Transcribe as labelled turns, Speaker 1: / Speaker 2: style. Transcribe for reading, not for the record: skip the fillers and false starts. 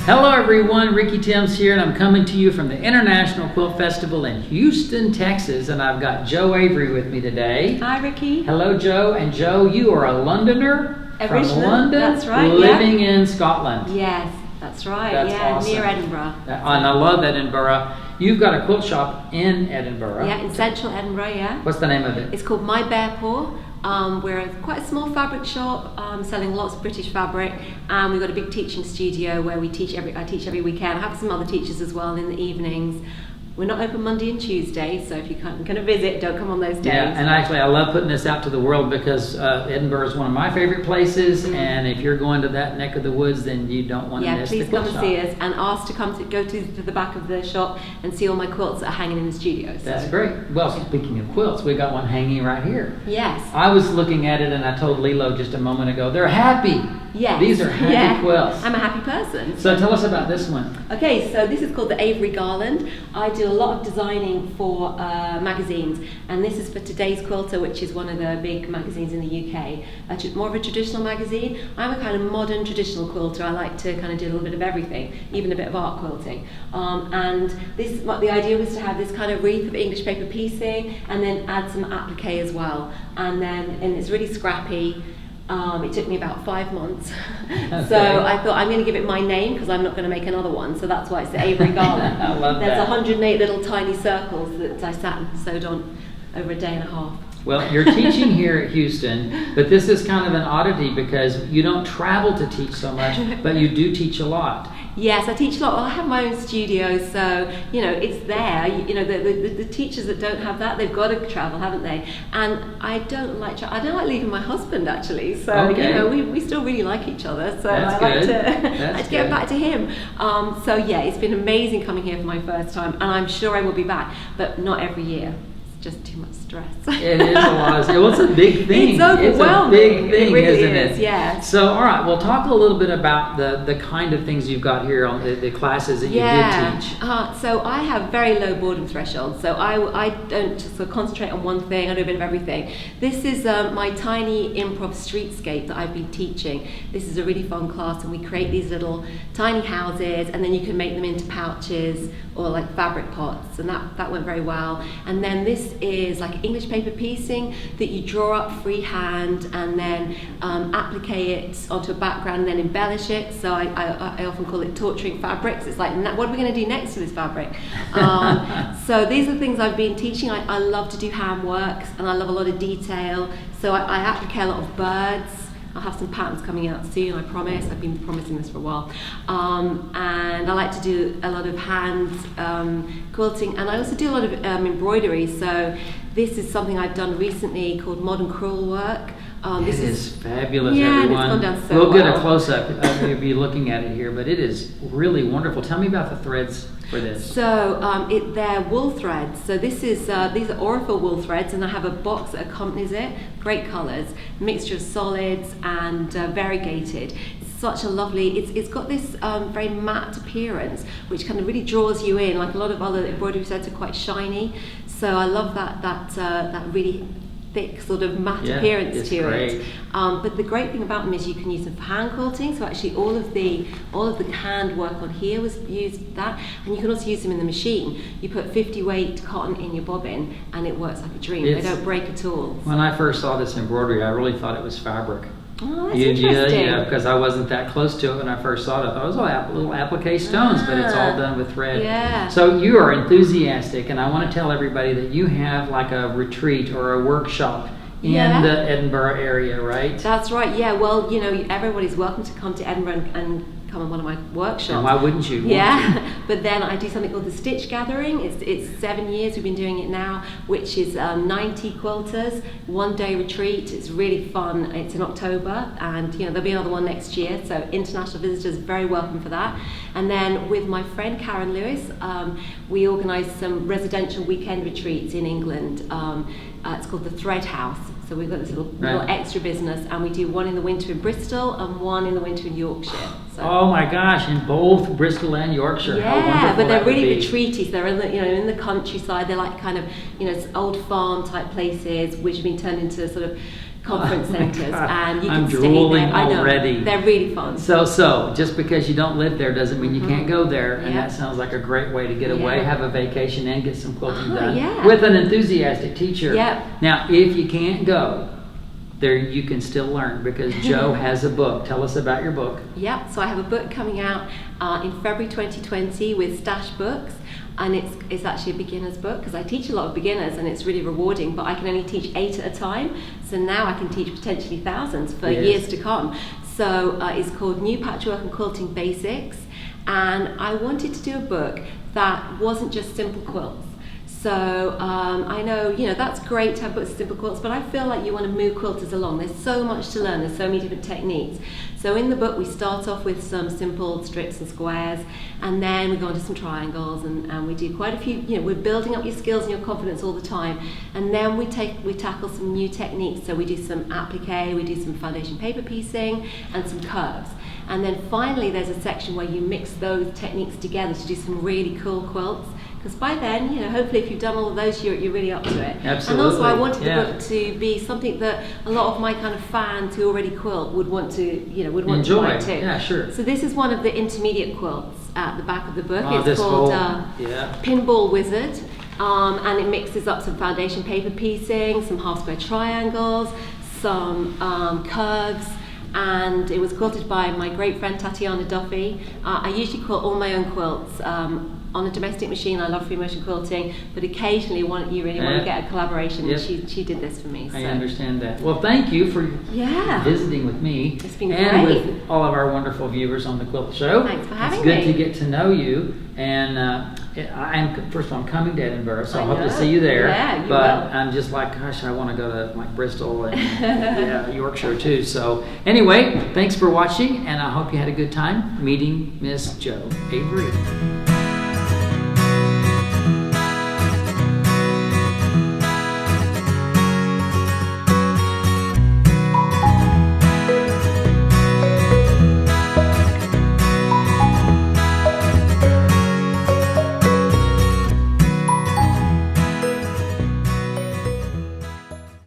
Speaker 1: Hello everyone, Ricky Timms here, and I'm coming to you from the International Quilt Festival in Houston, Texas, and I've got Jo Avery with me today.
Speaker 2: Hi Ricky.
Speaker 1: Hello Jo, and Jo, you are a Londoner from London,
Speaker 2: that's right,
Speaker 1: living in Scotland.
Speaker 2: Yes, that's right,
Speaker 1: That's awesome.
Speaker 2: near Edinburgh.
Speaker 1: And I love Edinburgh. You've got a quilt shop in Edinburgh.
Speaker 2: Yeah, in central Edinburgh, yeah.
Speaker 1: What's the name of it?
Speaker 2: It's called My Bare Paw. We're quite a small fabric shop, selling lots of British fabric, and we've got a big teaching studio where I teach every weekend. I have some other teachers as well in the evenings. We're not open Monday and Tuesday, so if you can't visit, don't come on those days.
Speaker 1: Yeah, and actually I love putting this out to the world because Edinburgh is one of my favorite places, and if you're going to that neck of the woods, then you don't want to miss the quilt shop.
Speaker 2: Yeah, please come and see us, and ask to go to the back of the shop and see all my quilts that are hanging in the studio. So.
Speaker 1: That's great. Well, speaking of quilts, we got one hanging right here.
Speaker 2: Yes.
Speaker 1: I was looking at it and I told Lilo just a moment ago, they're happy.
Speaker 2: Yes.
Speaker 1: These are happy quilts.
Speaker 2: I'm a happy person.
Speaker 1: So tell us about this one.
Speaker 2: Okay, so this is called the Avery Garland. I do a lot of designing for magazines, and this is for Today's Quilter, which is one of the big magazines in the UK. More of a traditional magazine. I'm a kind of modern traditional quilter. I like to kind of do a little bit of everything, even a bit of art quilting. And the idea was to have this kind of wreath of English paper piecing, and then add some applique as well. And it's really scrappy. It took me about 5 months.
Speaker 1: Okay.
Speaker 2: So I thought I'm going to give it my name because I'm not going to make another one. So that's why it's the Avery Garland.
Speaker 1: I love
Speaker 2: There's
Speaker 1: that.
Speaker 2: 108 little tiny circles that I sat and sewed on over a day and a half.
Speaker 1: Well, you're teaching here at Houston, but this is kind of an oddity because you don't travel to teach so much, but you do teach a lot.
Speaker 2: Yes, I teach a lot. Well, I have my own studio, so it's there. The teachers that don't have that, they've got to travel, haven't they? And I don't like leaving my husband actually. So
Speaker 1: okay.
Speaker 2: We still really like each other. So
Speaker 1: That's
Speaker 2: I like
Speaker 1: good.
Speaker 2: to get back to him. So yeah, it's been amazing coming here for my first time, and I'm sure I will be back, but not every year. Just too much stress.
Speaker 1: It is a lot. It's a big thing.
Speaker 2: It's overwhelming.
Speaker 1: It's a big thing,
Speaker 2: it really
Speaker 1: isn't it?
Speaker 2: Yeah.
Speaker 1: So, all right. Well, talk a little bit about the kind of things you've got here on the classes that you did teach.
Speaker 2: So I have very low boredom threshold. So I don't just sort of concentrate on one thing. I do a bit of everything. This is my tiny improv streetscape that I've been teaching. This is a really fun class, and we create these little tiny houses, and then you can make them into pouches or like fabric pots, and that went very well. And then this is like English paper piecing that you draw up freehand and then applique it onto a background and then embellish it. So I often call it torturing fabrics. It's like, what are we going to do next to this fabric? So these are things I've been teaching. I love to do handworks, and I love a lot of detail. So I applique a lot of birds. I'll have some patterns coming out soon, I promise. I've been promising this for a while. And I like to do a lot of hand quilting, and I also do a lot of embroidery. So this is something I've done recently called modern crewel work.
Speaker 1: This is fabulous,
Speaker 2: yeah,
Speaker 1: everyone.
Speaker 2: And it's gone down so
Speaker 1: we'll get
Speaker 2: well.
Speaker 1: a close-up of you looking at it here, but it is really wonderful. Tell me about the threads for this.
Speaker 2: So they're wool threads. So these are Aurifil wool threads, and I have a box that accompanies it. Great colours, mixture of solids and variegated. Such a lovely. It's got this very matte appearance, which kind of really draws you in. Like a lot of other embroidery threads are quite shiny, so I love that really thick sort of matte appearance to it. But the great thing about them is you can use them for hand quilting. So actually all of the hand work on here was used that, and you can also use them in the machine. You put 50 weight cotton in your bobbin and it works like a dream. They don't break at all.
Speaker 1: When I first saw this embroidery, I really thought it was fabric.
Speaker 2: Oh, that's interesting.
Speaker 1: Yeah, because I wasn't that close to it when I first saw it. I thought it was all little applique stones, but it's all done with thread.
Speaker 2: Yeah.
Speaker 1: So you are enthusiastic, and I want to tell everybody that you have like a retreat or a workshop in the Edinburgh area, right?
Speaker 2: That's right, yeah. Well, everybody's welcome to come to Edinburgh and come on one of my workshops.
Speaker 1: And why wouldn't you?
Speaker 2: Yeah, but then I do something called the Stitch Gathering. It's 7 years we've been doing it now, which is 90 quilters, 1 day retreat. It's really fun. It's in October, and there'll be another one next year, so international visitors very welcome for that. And then with my friend Karen Lewis, we organised some residential weekend retreats in England. It's called the Thread House. So we've got this little extra business, and we do one in the winter in Bristol and one in the winter in Yorkshire. So.
Speaker 1: Oh my gosh! In both Bristol and Yorkshire.
Speaker 2: Yeah,
Speaker 1: how wonderful
Speaker 2: but they're
Speaker 1: that would
Speaker 2: really
Speaker 1: be.
Speaker 2: retreaty. So they're in the countryside. They're like kind of old farm type places, which have been turned into sort of conference centres, and you
Speaker 1: I'm
Speaker 2: can stay
Speaker 1: drooling
Speaker 2: there. I know,
Speaker 1: already.
Speaker 2: they're really fun.
Speaker 1: So just because you don't live there doesn't mean you can't go there, and
Speaker 2: Yeah.
Speaker 1: that sounds like a great way to get away,
Speaker 2: Yeah.
Speaker 1: have a vacation, and get some quilting done
Speaker 2: yeah.
Speaker 1: with an enthusiastic teacher.
Speaker 2: Yep.
Speaker 1: Now, if you can't go, there you can still learn, because Jo has a book. Tell us about your book.
Speaker 2: Yeah, so I have a book coming out in February 2020 with Stash Books, and it's actually a beginner's book, because I teach a lot of beginners and it's really rewarding, but I can only teach 8 at a time, so now I can teach potentially thousands for years to come. So it's called New Patchwork and Quilting Basics, and I wanted to do a book that wasn't just simple quilts. So I know, that's great to have books of simple quilts, but I feel like you want to move quilters along. There's so much to learn. There's so many different techniques. So in the book, we start off with some simple strips and squares, and then we go on to some triangles, and we do quite a few. We're building up your skills and your confidence all the time. And then we tackle some new techniques. So we do some applique, we do some foundation paper piecing, and some curves. And then finally, there's a section where you mix those techniques together to do some really cool quilts. Because by then, hopefully if you've done all of those, you're really up to it.
Speaker 1: Absolutely.
Speaker 2: And also I wanted the book to be something that a lot of my kind of fans who already quilt would want to, want to buy too.
Speaker 1: Yeah, sure.
Speaker 2: So this is one of the intermediate quilts at the back of the book.
Speaker 1: Oh,
Speaker 2: it's called Pinball Wizard. And it mixes up some foundation paper piecing, some half square triangles, some curves, and it was quilted by my great friend Tatiana Duffy. I usually quilt all my own quilts on a domestic machine. I love free motion quilting, but occasionally you really want to get a collaboration, and she did this for me. So.
Speaker 1: I understand that. Well, thank you for visiting with me.
Speaker 2: It's been
Speaker 1: and
Speaker 2: great.
Speaker 1: with all of our wonderful viewers on the Quilt Show.
Speaker 2: Thanks for having
Speaker 1: me. It's good
Speaker 2: me.
Speaker 1: to get to know you, and first of all, I'm coming to Edinburgh, so I hope to
Speaker 2: know.
Speaker 1: see you there.
Speaker 2: Yeah, you
Speaker 1: but
Speaker 2: will.
Speaker 1: I'm just like, gosh, I want to go to like Bristol and Yorkshire too. So anyway, thanks for watching, and I hope you had a good time meeting Miss Jo Avery.